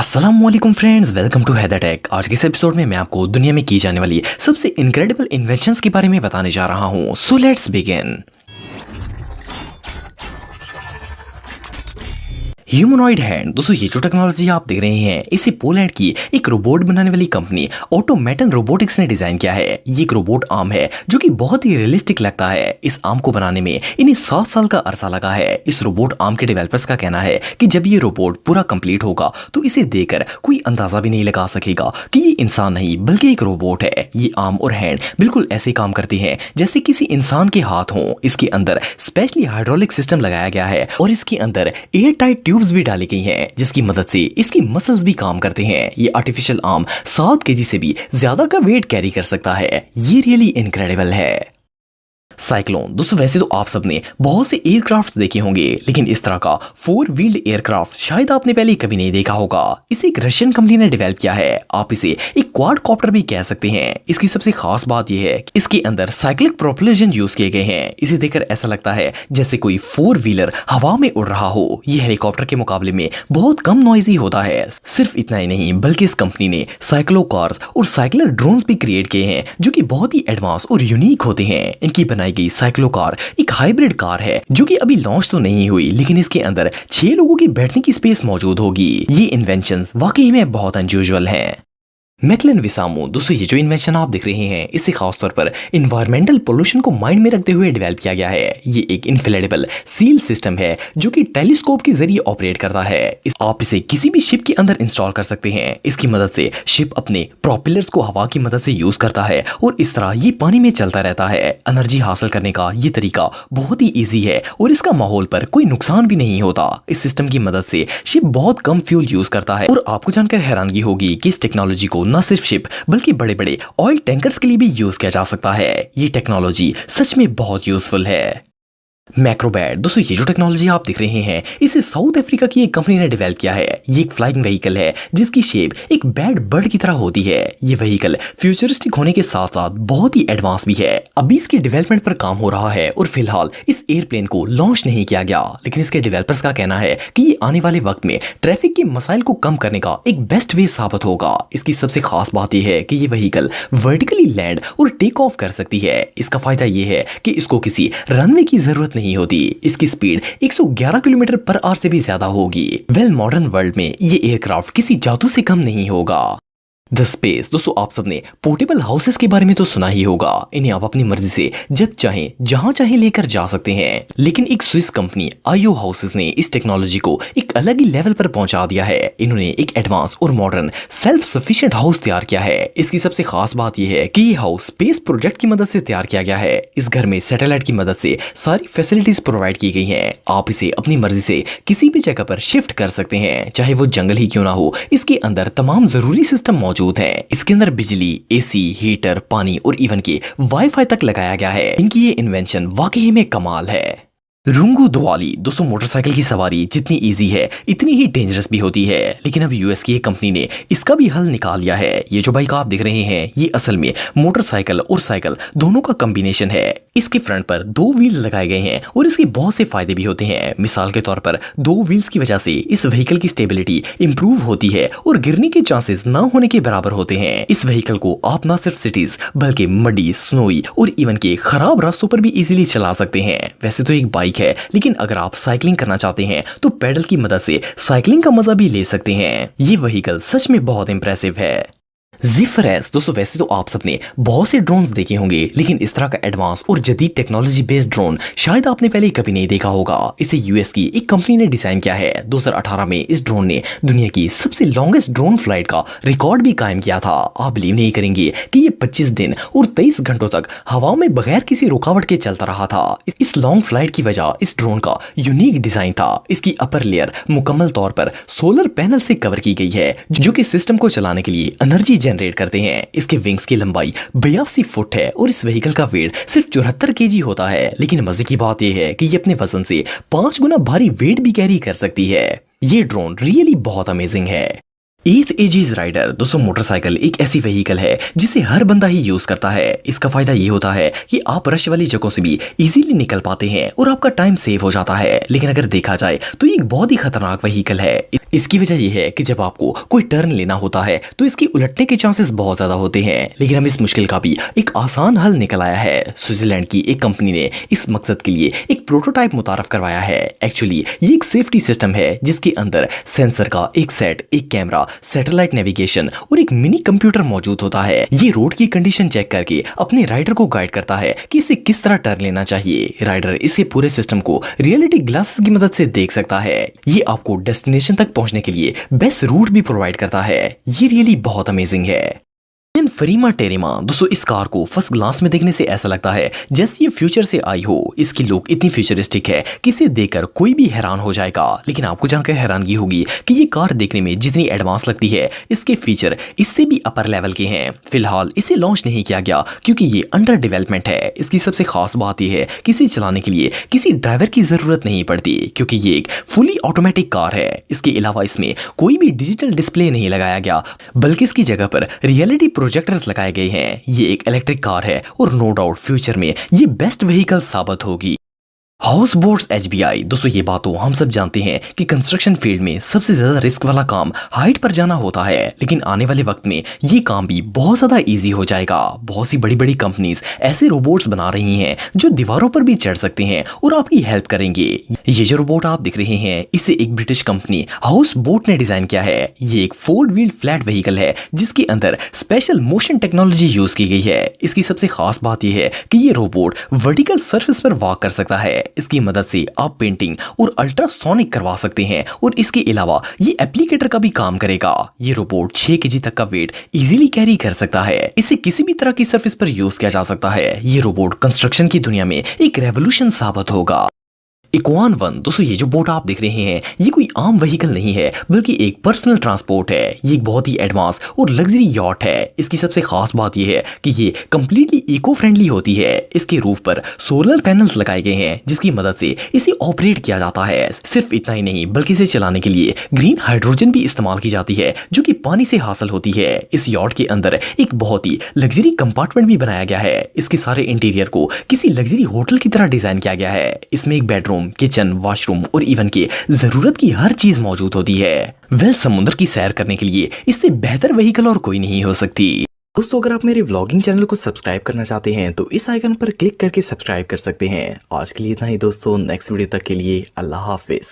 अस्सलामुअलैकुम friends, welcome to Haider tech. आज के इस एपिसोड में मैं आपको दुनिया में की जाने वाली सबसे इनक्रेडिबल इन्वेंशंस के बारे में बताने जा रहा हूं। So let's begin. Humanoid hand. दोस्तों, ये जो टेक्नोलॉजी आप देख रहे हैं इसे पोलैंड की एक रोबोट बनाने वाली कंपनी ऑटोमेटन रोबोटिक्स ने डिजाइन किया है। ये एक रोबोट आर्म है जो कि बहुत ही रियलिस्टिक लगता है। इस आर्म को बनाने में इन्हें 7 साल का अरसा लगा है। इस रोबोट आर्म के डेवलपर्स का कहना है कि जब ये रोबोट पूरा कंप्लीट होगा तो इसे देखकर कोई अंदाजा भी नहीं लगा सकेगा कि ये इंसान नहीं बल्कि एक रोबोट है। ये आर्म और हैंड बिल्कुल ऐसे काम करते हैं जैसे किसी इंसान के हाथ हों। इसके अंदर स्पेशली हाइड्रोलिक सिस्टम लगाया गया है और इसके अंदर एयर टाइट ट्यूब्स भी डाली गई हैं जिसकी मदद से इसकी मसल्स भी काम करते हैं। ये आर्टिफिशियल आर्म 7 केजी से भी ज्यादा का वेट कैरी कर सकता है। ये रियली इनक्रेडिबल है। साइक्लोन। दोस्तों, वैसे तो आप सबने बहुत से एयरक्राफ्ट देखे होंगे, लेकिन इस तरह का 4 व्हील्ड एयरक्राफ्ट शायद आपने पहले कभी नहीं देखा होगा। इसे एक रशियन कंपनी ने डेवलप किया है। आप इसे एक क्वाडकॉप्टर भी कह सकते हैं। इसकी सबसे खास बात यह है कि इसके अंदर साइक्लिक प्रोपल्शन यूज किए गए हैं। इसे देखकर ऐसा लगता है जैसे कोई 4 व्हीलर हवा में उड़ रहा हो। यह हेलीकॉप्टर के मुकाबले में बहुत कम नॉइजी होता है। सिर्फ इतना ही नहीं बल्कि इस कंपनी ने साइक्लो कार्स और साइक्लर ड्रोन्स भी क्रिएट किए हैं जो कि बहुत ही एडवांस और यूनिक होते हैं। इनकी बनाई गई साइक्लो कार एक हाइब्रिड कार है जो कि अभी लॉन्च तो नहीं हुई, लेकिन इसके अंदर 6 लोगों की बैठने की स्पेस मौजूद होगी। ये इन्वेंशंस वाकई में बहुत अनयूजुअल हैं। मैकलन विसामो। दोस्तों, ये जो इन्वेंशन आप देख रहे हैं इसे खासतौर पर इन्वायरमेंटल पोल्यूशन को माइंड में रखते हुए डेवलप किया गया है। ये एक इनफ्लेटेबल सील सिस्टम है जो कि टेलीस्कोप के जरिए ऑपरेट करता है। आप इसे किसी भी शिप के अंदर इंस्टॉल कर सकते हैं। इसकी मदद से शिप अपने प्रोपेलर्स को हवा की मदद से यूज करता है और इस तरह ये पानी में चलता रहता है। एनर्जी हासिल करने का ये तरीका बहुत ही ईजी है और इसका माहौल पर कोई नुकसान भी नहीं होता। इस सिस्टम की मदद से शिप बहुत कम फ्यूल यूज करता है और आपको जानकर हैरानगी होगी कि इस टेक्नोलॉजी को न सिर्फ शिप बल्कि बड़े बड़े ऑयल टैंकर्स के लिए भी यूज किया जा सकता है। ये टेक्नोलॉजी सच में बहुत यूजफुल है। मैक्रोबैट। दोस्तों, ये जो टेक्नोलॉजी आप देख रहे हैं इसे साउथ अफ्रीका की एक कंपनी ने डेवलप किया है। ये एक फ्लाइंग व्हीकल है जिसकी शेप एक बैड बर्ड की तरह होती है। ये व्हीकल फ्यूचरिस्टिक होने के साथ साथ बहुत ही एडवांस भी है। अभी इसके डेवलपमेंट पर काम हो रहा है और फिलहाल इस एयरप्लेन को लॉन्च नहीं किया गया, लेकिन इसके डेवलपर्स का कहना है कि ये आने वाले वक्त में ट्रैफिक के मसाइल को कम करने का एक बेस्ट वे साबित होगा। इसकी सबसे खास बात यह है कि ये व्हीकल वर्टिकली लैंड और टेक ऑफ कर सकती है। इसका फायदा यह है कि इसको किसी रनवे की जरूरत नहीं होती। इसकी स्पीड 111 किलोमीटर पर आवर से भी ज्यादा होगी। मॉडर्न वर्ल्ड में ये एयरक्राफ्ट किसी जादू से कम नहीं होगा। The space. दोस्तों, आप सबने पोर्टेबल हाउसेस के बारे में तो सुना ही होगा। इन्हें आप अपनी मर्जी से जब चाहें जहां चाहें लेकर जा सकते हैं, लेकिन एक स्विस कंपनी आईओ हाउसेस ने इस टेक्नोलॉजी को एक अलग ही लेवल पर पहुंचा दिया है। इन्होंने एक एडवांस और मॉडर्न सेल्फ सफिशिएंट हाउस तैयार किया है। इसकी सबसे खास बात यह है कि ये हाउस स्पेस प्रोजेक्ट की मदद से तैयार किया गया है। इस घर में सैटेलाइट की मदद से सारी फैसिलिटीज प्रोवाइड की गई हैं। आप इसे अपनी मर्जी से किसी भी जगह पर शिफ्ट कर सकते हैं, चाहे वो जंगल ही क्यों ना हो। इसके अंदर तमाम जरूरी सिस्टम मौजूद है। इसके अंदर बिजली, एसी, हीटर, पानी और इवन के वाईफाई तक लगाया गया है। इनकी ये इन्वेंशन वाकई में कमाल है। रुंगू दुआली। दोस्तों, मोटरसाइकिल की सवारी जितनी इजी है इतनी ही डेंजरस भी होती है, लेकिन अब यूएस की एक कंपनी ने इसका भी हल निकाल लिया है। ये जो बाइक आप देख रहे हैं ये असल में मोटरसाइकिल और साइकिल दोनों का कॉम्बिनेशन है। इसके फ्रंट पर 2 व्हील्स लगाए गए हैं और इसके बहुत से फायदे भी होते हैं। मिसाल के तौर पर 2 व्हील्स की वजह से इस व्हीकल की स्टेबिलिटी इंप्रूव होती है और गिरने के चांसेस ना होने के बराबर होते हैं। इस व्हीकल को आप ना सिर्फ सिटीज बल्कि मडी, स्नोई और इवन के खराब रास्तों पर भी इजीली चला सकते हैं। वैसे तो एक बाइक है, लेकिन अगर आप साइकिलिंग करना चाहते हैं तो पैडल की मदद से साइकिलिंग का मजा भी ले सकते हैं। ये व्हीकल सच में बहुत इंप्रेसिव है। ज़ेफिरस। दोस्तों, वैसे तो आप सबने बहुत से ड्रोन्स देखे होंगे, लेकिन इस तरह का एडवांस और जदीद टेक्नोलॉजी बेस्ड ड्रोन शायद आपने पहले कभी नहीं देखा होगा। इसे यूएस की एक कंपनी ने डिजाइन किया है। 2018 में इस ड्रोन ने दुनिया की सबसे लॉन्गेस्ट ड्रोन फ्लाइट का रिकॉर्ड भी कायम किया था। आप बिलीव नहीं करेंगे कि ये 25 दिन और 23 घंटों तक हवा में बगैर किसी रुकावट के चलता रहा था। इस लॉन्ग फ्लाइट की वजह इस ड्रोन का यूनिक डिजाइन था। इसकी अपर लेयर मुकम्मल तौर पर सोलर पैनल से कवर की गई है जो कि सिस्टम को चलाने के लिए एनर्जी जनरेट करते हैं। इसके विंग्स की लंबाई 82 फुट है और इस व्हीकल का वेट सिर्फ 74 केजी होता है। लेकिन मजे की बात यह है कि ये अपने वजन से 5 गुना भारी वेट भी कैरी कर सकती है। ये ड्रोन रियली बहुत अमेजिंग है। एथ एजीज राइडर दोस्तों मोटरसाइकिल एक ऐसी व्हीकल है जिसे हर बंदा ही यूज करता है। इसका फायदा ये होता है कि आप रश वाली जगहों से भी इजीली निकल पाते हैं और आपका टाइम सेव हो जाता है। लेकिन अगर देखा जाए तो ये एक बहुत ही खतरनाक व्हीकल है। इसकी वजह यह है कि जब आपको कोई टर्न लेना होता है तो इसकी उलटने के चांसेस बहुत ज्यादा होते हैं। लेकिन हम इस मुश्किल का भी एक आसान हल निकल आया है। स्विट्जरलैंड की एक कंपनी ने इस मकसद के लिए एक प्रोटोटाइप मुतारफ करवाया है। एक्चुअली ये एक सेफ्टी सिस्टम है जिसके अंदर सेंसर का एक सेट, एक कैमरा, सैटेलाइट नेविगेशन और एक मिनी कंप्यूटर मौजूद होता है। ये रोड की कंडीशन चेक करके अपने राइडर को गाइड करता है कि इसे किस तरह टर्न लेना चाहिए। राइडर इसे पूरे सिस्टम को रियलिटी ग्लासेस की मदद से देख सकता है। ये आपको डेस्टिनेशन तक पहुंचने के लिए बेस्ट रूट भी प्रोवाइड करता है। ये रियली बहुत अमेजिंग है। फरीमा टेरिमा दोस्तों इस कार को फर्स्ट ग्लास में देखने से ऐसा लगता है जैसे ये फ्यूचर से आई हो। इसकी लुक इतनी फ्यूचरिस्टिक है कि इसे देखकर कोई भी हैरान हो जाएगा। लेकिन आपको जानकर हैरानगी होगी कि ये कार देखने में जितनी एडवांस लगती है इसके फीचर इससे भी अपर लेवल के हैं। फिलहाल इसे लॉन्च नहीं किया गया क्योंकि ये अंडर डेवलपमेंट है। इसकी सबसे खास बात यह है कि इसे चलाने के लिए किसी ड्राइवर की जरूरत नहीं पड़ती क्योंकि ये एक फुली ऑटोमेटिक कार है। इसके अलावा इसमें कोई भी डिजिटल डिस्प्ले नहीं लगाया गया बल्कि इसकी जगह पर रियलिटी प्रोजेक्टर्स लगाए गए हैं। ये एक इलेक्ट्रिक कार है और नो डाउट फ्यूचर में ये बेस्ट व्हीकल साबित होगी। हाउस बोट्स HBI दोस्तों ये बात तो हम सब जानते हैं कि कंस्ट्रक्शन फील्ड में सबसे ज्यादा रिस्क वाला काम हाइट पर जाना होता है। लेकिन आने वाले वक्त में ये काम भी बहुत ज्यादा इजी हो जाएगा। बहुत सी बड़ी बड़ी कंपनीज ऐसे रोबोट्स बना रही हैं जो दीवारों पर भी चढ़ सकते हैं और आपकी हेल्प करेंगे। ये जो रोबोट आप दिख रहे हैं इसे एक ब्रिटिश कंपनी हाउस बोट ने डिजाइन किया है। ये एक 4 व्हील फ्लैट व्हीकल है जिसके अंदर स्पेशल मोशन टेक्नोलॉजी यूज की गई है। इसकी सबसे खास बात यह है कि ये रोबोट वर्टिकल सर्फेस पर वॉक कर सकता है। इसकी मदद से आप पेंटिंग और अल्ट्रासोनिक करवा सकते हैं और इसके अलावा ये एप्लीकेटर का भी काम करेगा। ये रोबोट 6 केजी तक का वेट इजीली कैरी कर सकता है। इसे किसी भी तरह की सरफेस पर यूज किया जा सकता है। ये रोबोट कंस्ट्रक्शन की दुनिया में एक रेवोल्यूशन साबित होगा। इक्वान 1 दोस्तों ये जो बोट आप देख रहे हैं ये कोई आम व्हीकल नहीं है बल्कि एक पर्सनल ट्रांसपोर्ट है। ये एक बहुत ही एडवांस और लग्जरी यॉट है। इसकी सबसे खास बात यह है कि ये कंप्लीटली इको फ्रेंडली होती है। इसके रूफ पर सोलर पैनल्स लगाए गए हैं जिसकी मदद से इसे ऑपरेट किया जाता है। सिर्फ इतना ही नहीं बल्कि इसे चलाने के लिए ग्रीन हाइड्रोजन भी इस्तेमाल की जाती है जो कि पानी से हासिल होती है। इस यॉट के अंदर एक बहुत ही लग्जरी कंपार्टमेंट भी बनाया गया है। इसके सारे इंटीरियर को किसी लग्जरी होटल की तरह डिजाइन किया गया है। इसमें एक बेडरूम, किचन, वॉशरूम और इवन के जरूरत की हर चीज मौजूद होती है। समुद्र की सैर करने के लिए इससे बेहतर व्हीकल और कोई नहीं हो सकती। दोस्तों अगर आप मेरे व्लॉगिंग चैनल को सब्सक्राइब करना चाहते हैं तो इस आइकन पर क्लिक करके सब्सक्राइब कर सकते हैं। आज के लिए इतना ही दोस्तों, नेक्स्ट वीडियो तक के लिए अल्लाह हाफिज।